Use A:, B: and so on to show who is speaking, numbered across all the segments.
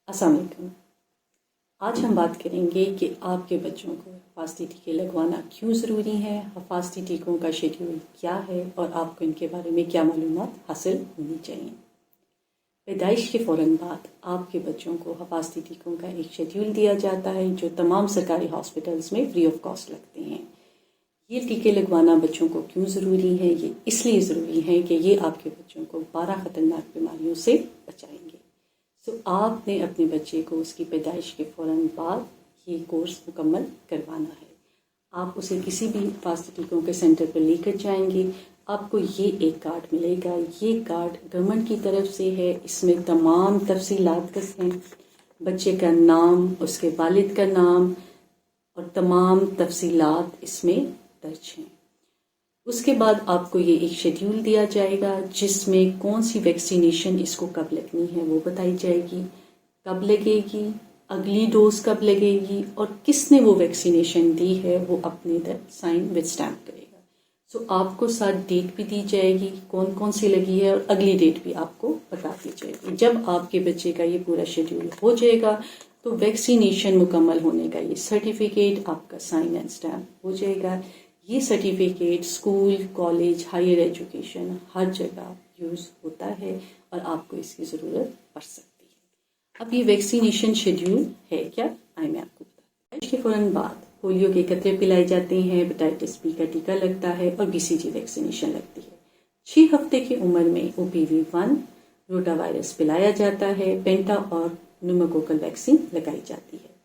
A: السلام علیکم۔ آج ہم بات کریں گے کہ آپ کے بچوں کو حفاظتی ٹیکے لگوانا کیوں ضروری ہے، حفاظتی ٹیکوں کا شیڈیول کیا ہے اور آپ کو ان کے بارے میں کیا معلومات حاصل ہونی چاہیے۔ پیدائش کے فوراً بعد آپ کے بچوں کو حفاظتی ٹیکوں کا ایک شیڈیول دیا جاتا ہے جو تمام سرکاری ہاسپٹلز میں فری آف کاسٹ لگتے ہیں۔ یہ ٹیکے لگوانا بچوں کو کیوں ضروری ہے؟ یہ اس لیے ضروری ہے کہ یہ آپ کے بچوں کو 12 خطرناک بیماریوں سے بچائیں گے۔ آپ نے اپنے بچے کو اس کی پیدائش کے فوراً بعد یہ کورس مکمل کروانا ہے۔ آپ اسے کسی بھی حفاظتی ٹیکوں کے سینٹر پر لے کر جائیں گے، آپ کو یہ ایک کارڈ ملے گا۔ یہ کارڈ گورنمنٹ کی طرف سے ہے، اس میں تمام تفصیلات ہیں، بچے کا نام، اس کے والد کا نام اور تمام تفصیلات اس میں درج ہیں۔ اس کے بعد آپ کو یہ ایک شیڈیول دیا جائے گا جس میں کون سی ویکسینیشن اس کو کب لگنی ہے وہ بتائی جائے گی، کب لگے گی، اگلی ڈوز کب لگے گی اور کس نے وہ ویکسینیشن دی ہے وہ اپنے ادھر سائن وتھ اسٹیمپ کرے گا۔ آپ کو ساتھ ڈیٹ بھی دی جائے گی کون کون سی لگی ہے اور اگلی ڈیٹ بھی آپ کو بتا دی جائے گی۔ جب آپ کے بچے کا یہ پورا شیڈیول ہو جائے گا تو ویکسینیشن مکمل ہونے کا یہ سرٹیفکیٹ آپ کا سائن اینڈ اسٹیمپ ہو جائے گا۔ یہ certificate school, college, higher education ہر جگہ یوز ہوتا ہے اور آپ کو اس کی ضرورت پڑ سکتی ہے۔ اب یہ ویکسینیشن شیڈیول ہے کیا، میں آپ کو بتاتی ہوں۔ اس کے فوراً بعد پولیو کے قطرے پلائے جاتے ہیں، ہیپاٹائٹس بی کا ٹیکہ لگتا ہے اور BCG ویکسینیشن لگتی ہے۔ 6 ہفتے کی عمر میں OPV1 روٹا وائرس پلایا جاتا ہے، پینٹا اور نیوموکوکل ویکسین لگائی جاتی ہے۔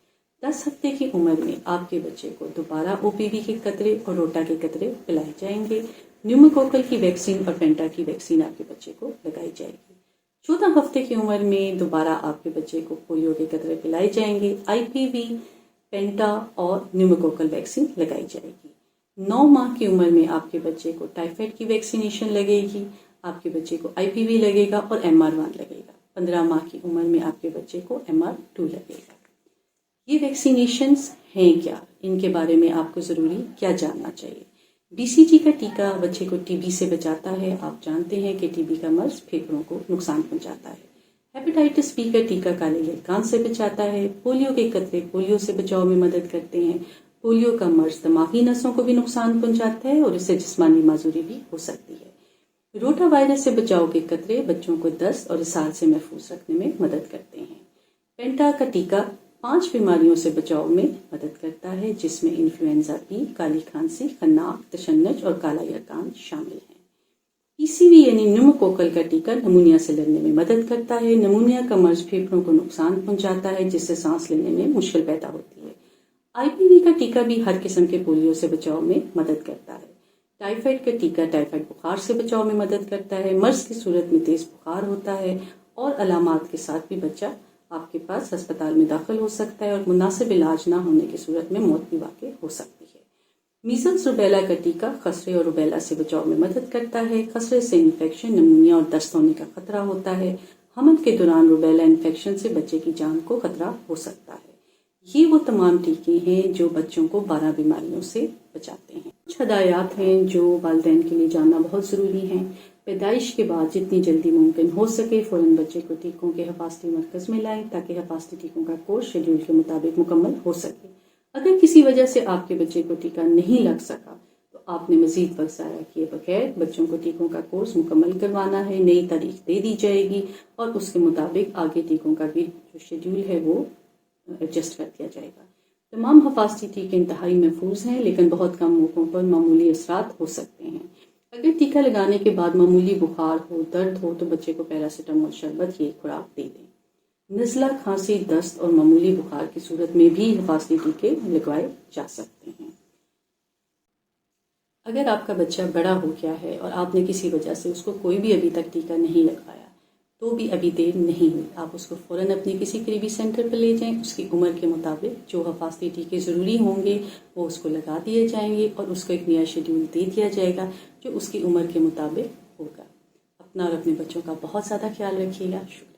A: 10 ہفتے کی عمر میں آپ کے بچے کو دوبارہ OPV کے قطرے اور روٹا کے قطرے پلائے جائیں گے۔ نیوموکوکل کی ویکسین اور پینٹا کی ویکسین آپ کے بچے کو لگائی جائے گی۔ 14 ہفتے کی عمر میں دوبارہ آپ کے بچے کو پولیو کے قطرے پلائے جائیں گے، IPV، پینٹا اور نیوموکوکل ویکسین لگائی جائے گی۔ 9 ماہ کی عمر میں آپ کے بچے کو ٹائیفائڈ کی ویکسینیشن لگے گی، آپ کے بچے کو IPV لگے گا اور MR1 لگے گا۔ 15 ماہ کی عمر میں آپ کے بچے کو MR2 لگے گا۔ یہ ویکسینیشنز ہیں کیا، ان کے بارے میں آپ کو ضروری کیا جاننا چاہیے۔ BCG کا ٹیکہ بچے کو TB سے بچاتا ہے۔ آپ جانتے ہیں کہ TB کا مرض پھیپھڑوں کو نقصان پہنچاتا ہے۔ ہیپاٹائٹس بی کا ٹیکہ کالے لٹکان سے بچاتا ہے۔ پولیو کے قطرے پولیو سے بچاؤ میں مدد کرتے ہیں۔ پولیو کا مرض دماغی نسوں کو بھی نقصان پہنچاتا ہے اور اس سے جسمانی معذوری بھی ہو سکتی ہے۔ روٹا وائرس سے بچاؤ کے قطرے بچوں کو دست اور اسہال سے محفوظ رکھنے میں مدد کرتے ہیں۔ پینٹا کا ٹیکہ 5 بیماریوں سے بچاؤ میں مدد کرتا ہے جس میں انفلوئنزا بی، کالی کھانسی، خناق، تشنج اور کالا یرقان شامل ہیں۔ PCV یعنی نیوموکوکل کا ٹیکہ نمونیا سے لڑنے میں مدد کرتا ہے۔ نمونیا کا مرض پھیپھڑوں کو نقصان پہنچاتا ہے جس سے سانس لینے میں مشکل پیدا ہوتی ہے۔ IPV کا ٹیکہ بھی ہر قسم کے پولیو سے بچاؤ میں مدد کرتا ہے۔ ٹائیفائڈ کا ٹیکہ ٹائیفائڈ بخار سے بچاؤ میں مدد کرتا ہے۔ مرض کی صورت میں تیز بخار ہوتا ہے اور علامات کے ساتھ بھی بچہ آپ کے پاس ہسپتال میں داخل ہو سکتا ہے اور مناسب علاج نہ ہونے کی صورت میں موت بھی واقع ہو سکتی ہے۔ میزلز روبیلا کا ٹیکہ خسرے اور روبیلا سے بچاؤ میں مدد کرتا ہے۔ خسرے سے انفیکشن، نمونیا اور دست ہونے کا خطرہ ہوتا ہے۔ حمل کے دوران روبیلا انفیکشن سے بچے کی جان کو خطرہ ہو سکتا ہے۔ یہ وہ تمام ٹیکے ہیں جو بچوں کو 12 بیماریوں سے بچاتے ہیں۔ کچھ ہدایات ہیں جو والدین کے لیے جاننا بہت ضروری ہیں۔ پیدائش کے بعد جتنی جلدی ممکن ہو سکے فوراً بچے کو ٹیکوں کے حفاظتی مرکز میں لائیں تاکہ حفاظتی ٹیکوں کا کورس شیڈول کے مطابق مکمل ہو سکے۔ اگر کسی وجہ سے آپ کے بچے کو ٹیکہ نہیں لگ سکا تو آپ نے مزید وقت ضائع کیے بغیر بچوں کو ٹیکوں کا کورس مکمل کروانا ہے۔ نئی تاریخ دے دی جائے گی اور اس کے مطابق آگے ٹیکوں کا بھی جو شیڈول ہے وہ ایڈجسٹ کر دیا جائے گا۔ تمام حفاظتی ٹیکے انتہائی محفوظ ہیں لیکن بہت کم موقعوں پر معمولی اثرات ہو سکتے ہیں۔ اگر ٹیکہ لگانے کے بعد معمولی بخار ہو، درد ہو تو بچے کو پیراسیٹامول شربت کی ایک خوراک دے دیں۔ نزلہ، کھانسی، دست اور معمولی بخار کی صورت میں بھی حفاظتی ٹیکے لگوائے جا سکتے ہیں۔ اگر آپ کا بچہ بڑا ہو گیا ہے اور آپ نے کسی وجہ سے اس کو کوئی بھی ابھی تک ٹیکہ نہیں لگوایا تو بھی ابھی دیر نہیں ہوئی، آپ اس کو فوراً اپنے کسی قریبی سینٹر پر لے جائیں۔ اس کی عمر کے مطابق جو حفاظتی ٹیکے ضروری ہوں گے وہ اس کو لگا دیے جائیں گے اور اس کو ایک نیا شیڈول دے دیا جائے گا جو اس کی عمر کے مطابق ہوگا۔ اپنا اور اپنے بچوں کا بہت زیادہ خیال رکھیے گا۔ شکریہ۔